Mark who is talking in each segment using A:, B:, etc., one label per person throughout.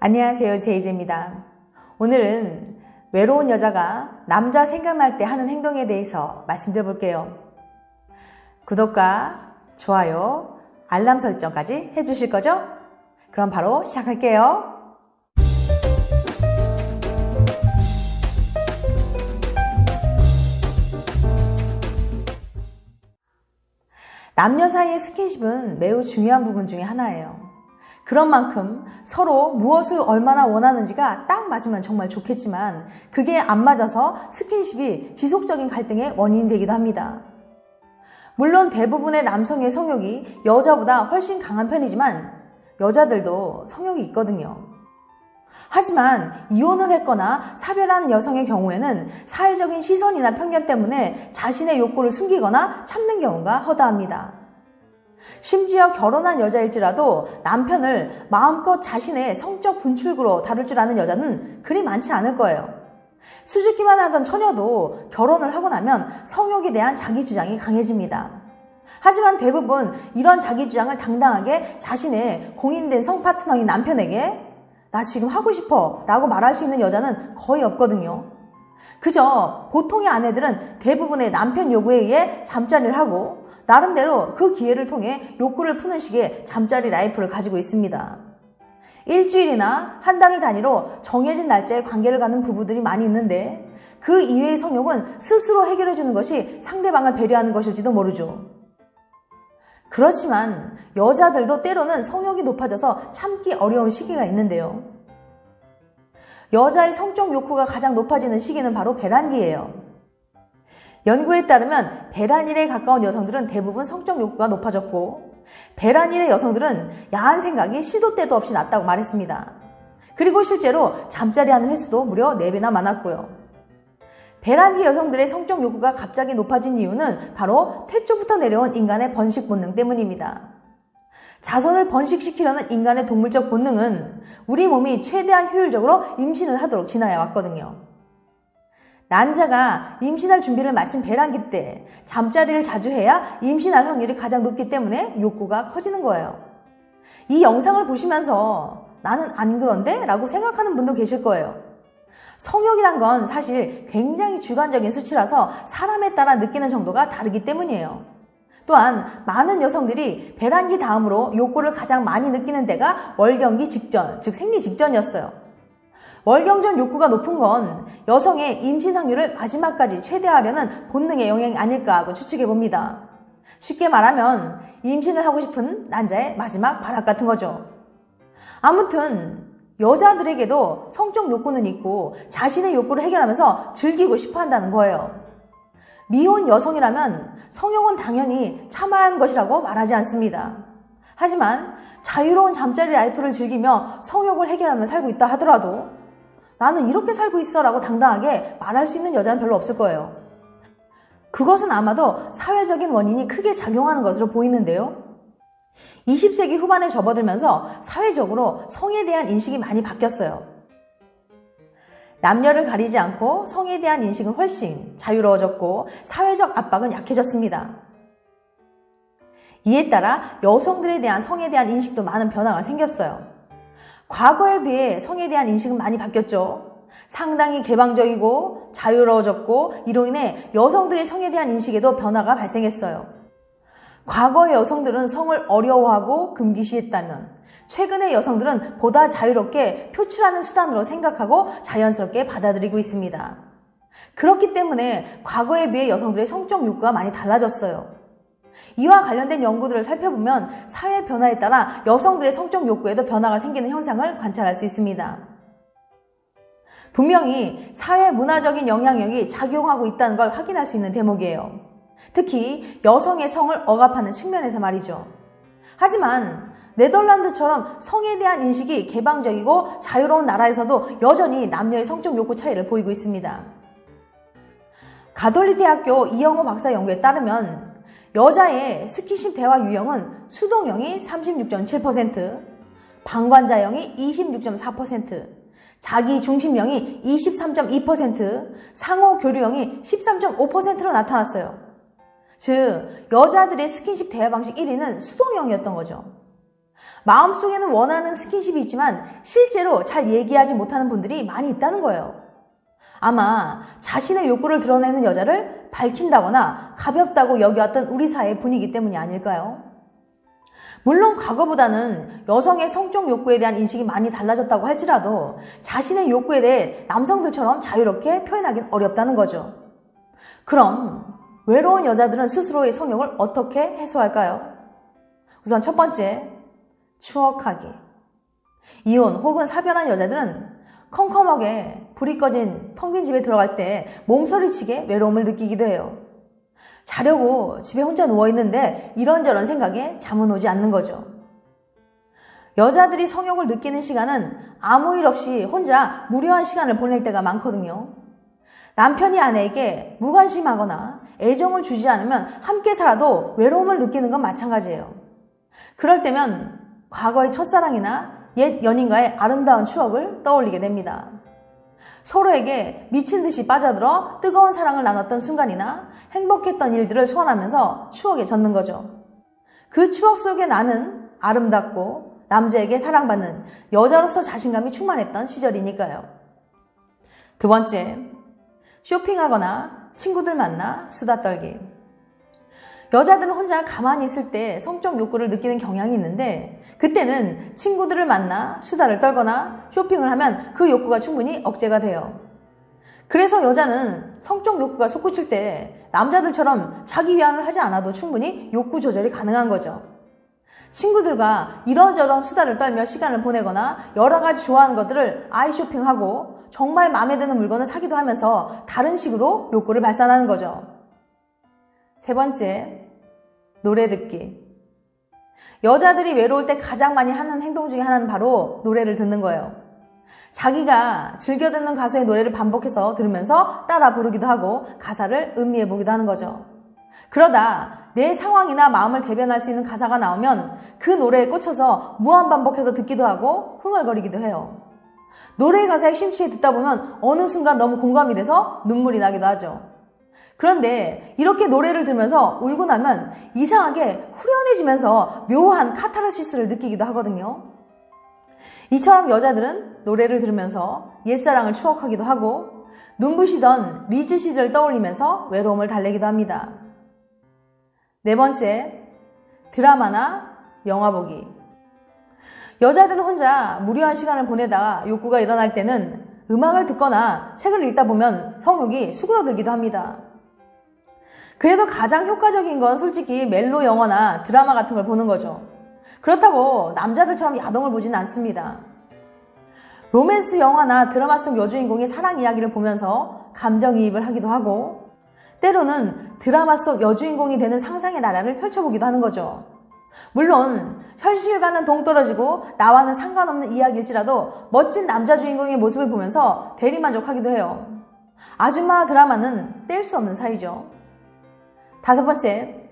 A: 안녕하세요, 제이제입니다. 오늘은 외로운 여자가 남자 생각날 때 하는 행동에 대해서 말씀드려볼게요. 구독과 좋아요, 알람 설정까지 해주실 거죠? 그럼 바로 시작할게요. 남녀 사이의 스킨십은 매우 중요한 부분 중에 하나예요. 그런 만큼 서로 무엇을 얼마나 원하는지가 딱 맞으면 정말 좋겠지만 그게 안 맞아서 스킨십이 지속적인 갈등의 원인이 되기도 합니다. 물론 대부분의 남성의 성욕이 여자보다 훨씬 강한 편이지만 여자들도 성욕이 있거든요. 하지만 이혼을 했거나 사별한 여성의 경우에는 사회적인 시선이나 편견 때문에 자신의 욕구를 숨기거나 참는 경우가 허다합니다. 심지어 결혼한 여자일지라도 남편을 마음껏 자신의 성적 분출구로 다룰 줄 아는 여자는 그리 많지 않을 거예요. 수줍기만 하던 처녀도 결혼을 하고 나면 성욕에 대한 자기 주장이 강해집니다. 하지만 대부분 이런 자기 주장을 당당하게 자신의 공인된 성 파트너인 남편에게 나 지금 하고 싶어 라고 말할 수 있는 여자는 거의 없거든요. 그저 보통의 아내들은 대부분의 남편 요구에 의해 잠자리를 하고 나름대로 그 기회를 통해 욕구를 푸는 식의 잠자리 라이프를 가지고 있습니다. 일주일이나 한 달을 단위로 정해진 날짜에 관계를 갖는 부부들이 많이 있는데 그 이외의 성욕은 스스로 해결해주는 것이 상대방을 배려하는 것일지도 모르죠. 그렇지만 여자들도 때로는 성욕이 높아져서 참기 어려운 시기가 있는데요. 여자의 성적 욕구가 가장 높아지는 시기는 바로 배란기예요. 연구에 따르면 배란일에 가까운 여성들은 대부분 성적 욕구가 높아졌고 배란일의 여성들은 야한 생각이 시도 때도 없이 났다고 말했습니다. 그리고 실제로 잠자리하는 횟수도 무려 4배나 많았고요. 배란기 여성들의 성적 욕구가 갑자기 높아진 이유는 바로 태초부터 내려온 인간의 번식 본능 때문입니다. 자손을 번식시키려는 인간의 동물적 본능은 우리 몸이 최대한 효율적으로 임신을 하도록 진화해 왔거든요. 난자가 임신할 준비를 마친 배란기 때 잠자리를 자주 해야 임신할 확률이 가장 높기 때문에 욕구가 커지는 거예요. 이 영상을 보시면서 나는 안 그런데? 라고 생각하는 분도 계실 거예요. 성욕이란 건 사실 굉장히 주관적인 수치라서 사람에 따라 느끼는 정도가 다르기 때문이에요. 또한 많은 여성들이 배란기 다음으로 욕구를 가장 많이 느끼는 때가 월경기 직전, 즉 생리 직전이었어요. 월경 전 욕구가 높은 건 여성의 임신 확률을 마지막까지 최대화하려는 본능의 영향이 아닐까 하고 추측해 봅니다. 쉽게 말하면 임신을 하고 싶은 난자의 마지막 발악 같은 거죠. 아무튼 여자들에게도 성적 욕구는 있고 자신의 욕구를 해결하면서 즐기고 싶어 한다는 거예요. 미혼 여성이라면 성욕은 당연히 참아야 하는 것이라고 말하지 않습니다. 하지만 자유로운 잠자리 라이프를 즐기며 성욕을 해결하며 살고 있다 하더라도 나는 이렇게 살고 있어 라고 당당하게 말할 수 있는 여자는 별로 없을 거예요. 그것은 아마도 사회적인 원인이 크게 작용하는 것으로 보이는데요. 20세기 후반에 접어들면서 사회적으로 성에 대한 인식이 많이 바뀌었어요. 남녀를 가리지 않고 성에 대한 인식은 훨씬 자유로워졌고 사회적 압박은 약해졌습니다. 이에 따라 여성들에 대한 성에 대한 인식도 많은 변화가 생겼어요. 과거에 비해 성에 대한 인식은 많이 바뀌었죠. 상당히 개방적이고 자유로워졌고 이로 인해 여성들의 성에 대한 인식에도 변화가 발생했어요. 과거의 여성들은 성을 어려워하고 금기시했다면 최근의 여성들은 보다 자유롭게 표출하는 수단으로 생각하고 자연스럽게 받아들이고 있습니다. 그렇기 때문에 과거에 비해 여성들의 성적 욕구가 많이 달라졌어요. 이와 관련된 연구들을 살펴보면 사회 변화에 따라 여성들의 성적 욕구에도 변화가 생기는 현상을 관찰할 수 있습니다. 분명히 사회 문화적인 영향력이 작용하고 있다는 걸 확인할 수 있는 대목이에요. 특히 여성의 성을 억압하는 측면에서 말이죠. 하지만 네덜란드처럼 성에 대한 인식이 개방적이고 자유로운 나라에서도 여전히 남녀의 성적 욕구 차이를 보이고 있습니다. 가톨릭 대학교 이영호 박사 연구에 따르면 여자의 스킨십 대화 유형은 수동형이 36.7%, 방관자형이 26.4%, 자기 중심형이 23.2%, 상호 교류형이 13.5%로 나타났어요. 즉, 여자들의 스킨십 대화 방식 1위는 수동형이었던 거죠. 마음속에는 원하는 스킨십이 있지만 실제로 잘 얘기하지 못하는 분들이 많이 있다는 거예요. 아마 자신의 욕구를 드러내는 여자를 밝힌다거나 가볍다고 여겨왔던 우리 사회의 분위기 때문이 아닐까요? 물론 과거보다는 여성의 성적 욕구에 대한 인식이 많이 달라졌다고 할지라도 자신의 욕구에 대해 남성들처럼 자유롭게 표현하기는 어렵다는 거죠. 그럼 외로운 여자들은 스스로의 성욕을 어떻게 해소할까요? 우선 첫 번째, 추억하기. 이혼 혹은 사별한 여자들은 컴컴하게 불이 꺼진 텅 빈 집에 들어갈 때 몸서리치게 외로움을 느끼기도 해요. 자려고 집에 혼자 누워있는데 이런저런 생각에 잠은 오지 않는 거죠. 여자들이 성욕을 느끼는 시간은 아무 일 없이 혼자 무료한 시간을 보낼 때가 많거든요. 남편이 아내에게 무관심하거나 애정을 주지 않으면 함께 살아도 외로움을 느끼는 건 마찬가지예요. 그럴 때면 과거의 첫사랑이나 옛 연인과의 아름다운 추억을 떠올리게 됩니다. 서로에게 미친 듯이 빠져들어 뜨거운 사랑을 나눴던 순간이나 행복했던 일들을 소환하면서 추억에 젖는 거죠. 그 추억 속에 나는 아름답고 남자에게 사랑받는 여자로서 자신감이 충만했던 시절이니까요. 두 번째, 쇼핑하거나 친구들 만나 수다 떨기. 여자들은 혼자 가만히 있을 때 성적 욕구를 느끼는 경향이 있는데 그때는 친구들을 만나 수다를 떨거나 쇼핑을 하면 그 욕구가 충분히 억제가 돼요. 그래서 여자는 성적 욕구가 솟구칠 때 남자들처럼 자기 위안을 하지 않아도 충분히 욕구 조절이 가능한 거죠. 친구들과 이런저런 수다를 떨며 시간을 보내거나 여러 가지 좋아하는 것들을 아이쇼핑하고 정말 마음에 드는 물건을 사기도 하면서 다른 식으로 욕구를 발산하는 거죠. 세 번째, 노래 듣기. 여자들이 외로울 때 가장 많이 하는 행동 중에 하나는 바로 노래를 듣는 거예요. 자기가 즐겨 듣는 가수의 노래를 반복해서 들으면서 따라 부르기도 하고 가사를 음미해 보기도 하는 거죠. 그러다 내 상황이나 마음을 대변할 수 있는 가사가 나오면 그 노래에 꽂혀서 무한반복해서 듣기도 하고 흥얼거리기도 해요. 노래의 가사에 심취해 듣다 보면 어느 순간 너무 공감이 돼서 눈물이 나기도 하죠. 그런데 이렇게 노래를 들으면서 울고 나면 이상하게 후련해지면서 묘한 카타르시스를 느끼기도 하거든요. 이처럼 여자들은 노래를 들으면서 옛사랑을 추억하기도 하고 눈부시던 리즈 시절을 떠올리면서 외로움을 달래기도 합니다. 네 번째, 드라마나 영화 보기. 여자들은 혼자 무료한 시간을 보내다가 욕구가 일어날 때는 음악을 듣거나 책을 읽다 보면 성욕이 수그러들기도 합니다. 그래도 가장 효과적인 건 솔직히 멜로 영화나 드라마 같은 걸 보는 거죠. 그렇다고 남자들처럼 야동을 보지는 않습니다. 로맨스 영화나 드라마 속 여주인공의 사랑 이야기를 보면서 감정이입을 하기도 하고 때로는 드라마 속 여주인공이 되는 상상의 나라를 펼쳐보기도 하는 거죠. 물론 현실과는 동떨어지고 나와는 상관없는 이야기일지라도 멋진 남자 주인공의 모습을 보면서 대리만족하기도 해요. 아줌마 드라마는 뗄 수 없는 사이죠. 다섯 번째,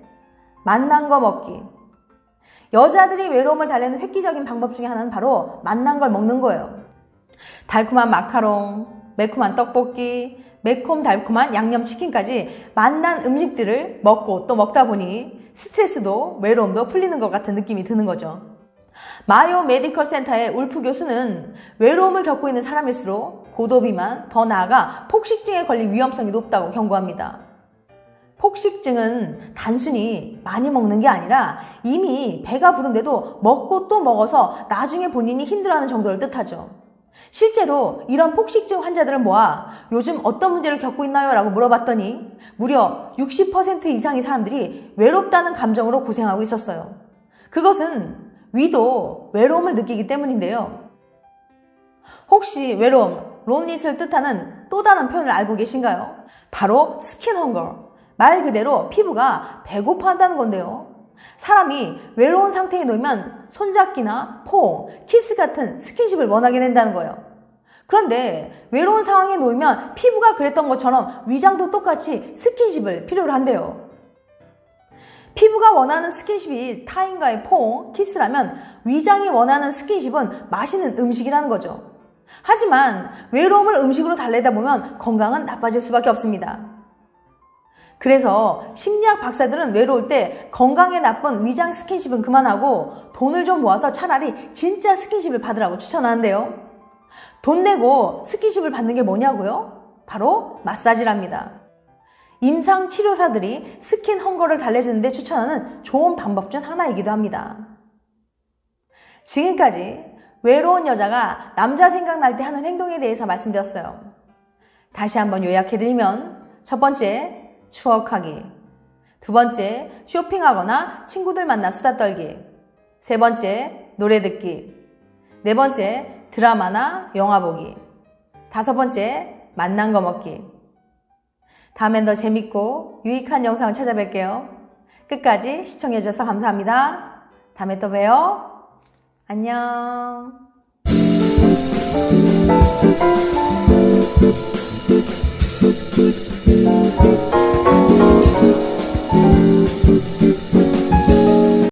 A: 맛난 거 먹기. 여자들이 외로움을 달래는 획기적인 방법 중에 하나는 바로 맛난 걸 먹는 거예요. 달콤한 마카롱, 매콤한 떡볶이, 매콤달콤한 양념치킨까지 맛난 음식들을 먹고 또 먹다 보니 스트레스도 외로움도 풀리는 것 같은 느낌이 드는 거죠. 마요 메디컬 센터의 울프 교수는 외로움을 겪고 있는 사람일수록 고도비만, 더 나아가 폭식증에 걸릴 위험성이 높다고 경고합니다. 폭식증은 단순히 많이 먹는 게 아니라 이미 배가 부른데도 먹고 또 먹어서 나중에 본인이 힘들어하는 정도를 뜻하죠. 실제로 이런 폭식증 환자들을 모아 요즘 어떤 문제를 겪고 있나요? 라고 물어봤더니 무려 60% 이상의 사람들이 외롭다는 감정으로 고생하고 있었어요. 그것은 위도 외로움을 느끼기 때문인데요. 혹시 외로움, 론리스를 뜻하는 또 다른 표현을 알고 계신가요? 바로 스킨 헝거. 말 그대로 피부가 배고파한다는 건데요. 사람이 외로운 상태에 놓이면 손잡기나 포옹, 키스 같은 스킨십을 원하게 된다는 거예요. 그런데 외로운 상황에 놓이면 피부가 그랬던 것처럼 위장도 똑같이 스킨십을 필요로 한대요. 피부가 원하는 스킨십이 타인과의 포옹, 키스라면 위장이 원하는 스킨십은 맛있는 음식이라는 거죠. 하지만 외로움을 음식으로 달래다 보면 건강은 나빠질 수밖에 없습니다. 그래서 심리학 박사들은 외로울 때 건강에 나쁜 위장 스킨십은 그만하고 돈을 좀 모아서 차라리 진짜 스킨십을 받으라고 추천하는데요. 돈 내고 스킨십을 받는 게 뭐냐고요? 바로 마사지랍니다. 임상 치료사들이 스킨 헝거를 달래주는 데 추천하는 좋은 방법 중 하나이기도 합니다. 지금까지 외로운 여자가 남자 생각날 때 하는 행동에 대해서 말씀드렸어요. 다시 한번 요약해드리면 첫 번째, 추억하기. 두 번째, 쇼핑하거나 친구들 만나 수다 떨기. 세 번째, 노래 듣기. 네 번째, 드라마나 영화 보기. 다섯 번째, 만난 거 먹기. 다음엔 더 재밌고 유익한 영상을 찾아뵐게요. 끝까지 시청해주셔서 감사합니다. 다음에 또 봬요. 안녕.